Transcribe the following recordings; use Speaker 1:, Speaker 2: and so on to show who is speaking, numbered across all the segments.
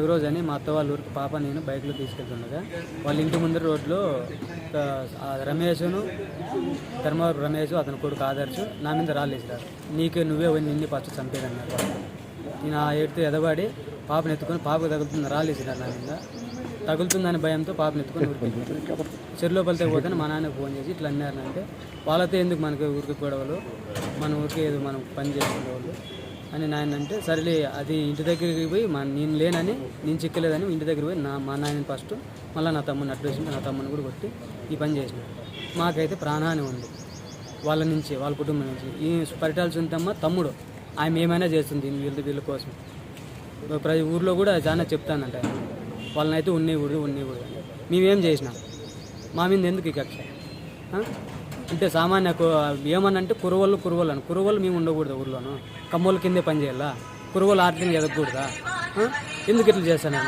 Speaker 1: రోజు అని మా అత్త వాళ్ళ ఊరికి పాప నేను బైక్లో తీసుకెళ్తుండగా వాళ్ళ ఇంటి ముందర రోడ్లో రమేష్ను ధర్మవరం రమేష్ అతని కొడుకు ఆదర్శ్ నా మీద రాళ్ళేసినారు. నువ్వే నిన్ను ఫస్ట్ చంపేదన్నారు. నేను ఆ ఏడుతో ఎదబడి పాపను ఎత్తుకొని పాపకు తగులుతుంది రాళ్ళేసినారు. నా మీద తగులుతుందని భయంతో పాపను ఎత్తుకొని చెరులో పలితే పోతే మా నాన్నకు ఫోన్ చేసి ఇట్లా అన్నారంటే వాళ్ళతో ఎందుకు మనకి ఊరికి గొడవలు, మన ఊరికి ఏదో మనం పని చేసుకునే వాళ్ళు అని నాయన అంటే సరేలే అది ఇంటి దగ్గరికి పోయి నేను లేనని నేను చిక్కలేదని ఇంటి దగ్గర పోయి మా నాయన ఫస్ట్ మళ్ళీ నా తమ్ముని అడ్రస్ నా తమ్ముని కూడా కొట్టి ఈ పని చేసిన. మాకైతే ప్రాణాన్ని ఉంది వాళ్ళ నుంచి, వాళ్ళ కుటుంబం నుంచి. ఈ పరిటాల సుంతమ్మ తమ్ముడు, ఆమె ఏమైనా చేస్తుంది వీళ్ళ కోసం. ప్రతి ఊర్లో కూడా చాలా చెప్తానంట వాళ్ళని అయితే ఉన్నీకూడదు అని. మేమేం చేసినాం? మా మీద ఎందుకు ఈ కక్ష? అంటే సామాన్య ఏమనంటే కురవలు మేము ఉండకూడదు ఊర్లోను, కమ్మోళ్ళ కిందే పని చేయాలా, కురవలు ఆర్టింగ్ ఎదగకూడదా? ఎందుకు ఇట్లా చేస్తాను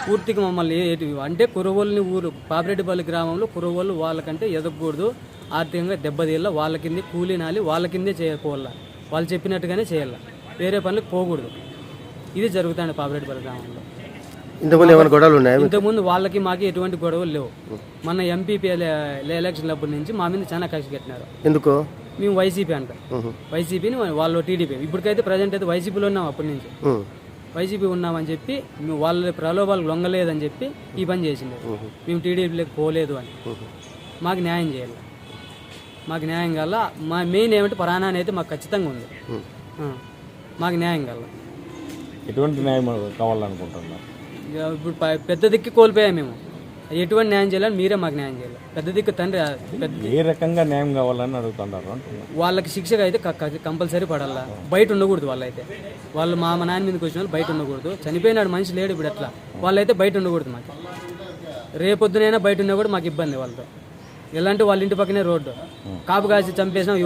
Speaker 1: పూర్తిగా మమ్మల్ని అంటే కురవల్ని పాపిరెడ్డిపల్లి గ్రామంలో కురవలు వాళ్ళకంటే ఎదగకూడదు, ఆర్థికంగా దెబ్బతీయాల, వాళ్ళ కిందే కూలీ నాలి వాళ్ళ కిందే చేయకపోవాలా, వాళ్ళు చెప్పినట్టుగానే చేయాల, వేరే పనులకు పోకూడదు. ఇది జరుగుతుంది పాపిరెడ్డిపల్లి గ్రామంలో.
Speaker 2: ఇంతకుముందు ఏమైనా గొడవలు ఉన్నాయి?
Speaker 1: ఇంతకుముందు వాళ్ళకి మాకు ఎటువంటి గొడవలు లేవు. మన ఎంపీపీ ఎలక్షన్ అప్పటి నుంచి మా మీద చాలా కక్ష కట్టినారు.
Speaker 2: ఎందుకు?
Speaker 1: మేము వైసీపీ అంట, వైసీపీని వాళ్ళు టీడీపీ. ఇప్పటికైతే ప్రజెంట్ అయితే వైసీపీలో ఉన్నాం. అప్పటి నుంచి వైసీపీ ఉన్నామని చెప్పి మేము వాళ్ళ ప్రలోభాలకు లొంగలేదని చెప్పి ఈ పని చేసింది. మేము టీడీపీలోకి పోలేదు అని. మాకు న్యాయం చేయాలి. మాకు న్యాయం కాల. మా మెయిన్ ఏమంటే ప్రాణాన్ని అయితే మాకు ఖచ్చితంగా ఉంది. మాకు న్యాయం కాల.
Speaker 3: ఎటువంటి న్యాయం కావాలనుకుంటున్నారు?
Speaker 1: ఇప్పుడు పెద్ద దిక్కు కోల్పోయాం మేము. ఎటువంటి న్యాయం చేయాలని మీరే మాకు న్యాయం చేయాలి. పెద్ద దిక్కు తండ్రి
Speaker 3: ఏ రకంగా న్యాయం కావాలని అడుగుతున్నారు?
Speaker 1: వాళ్ళకి శిక్షగా అయితే కంపల్సరీ పడాలా. బయట ఉండకూడదు. వాళ్ళు మా నాన్న మీదకి వచ్చిన వాళ్ళు బయట ఉండకూడదు. చనిపోయినాడు మనిషి లేడు ఇప్పుడు ఎట్లా, వాళ్ళైతే బయట ఉండకూడదు. మాకు రేపొద్దునైనా బయట ఉన్నా కూడా మాకు ఇబ్బంది వాళ్ళతో. ఎలాంటి వాళ్ళ ఇంటి పక్కనే రోడ్డు, కాపు కాసి చంపేసినా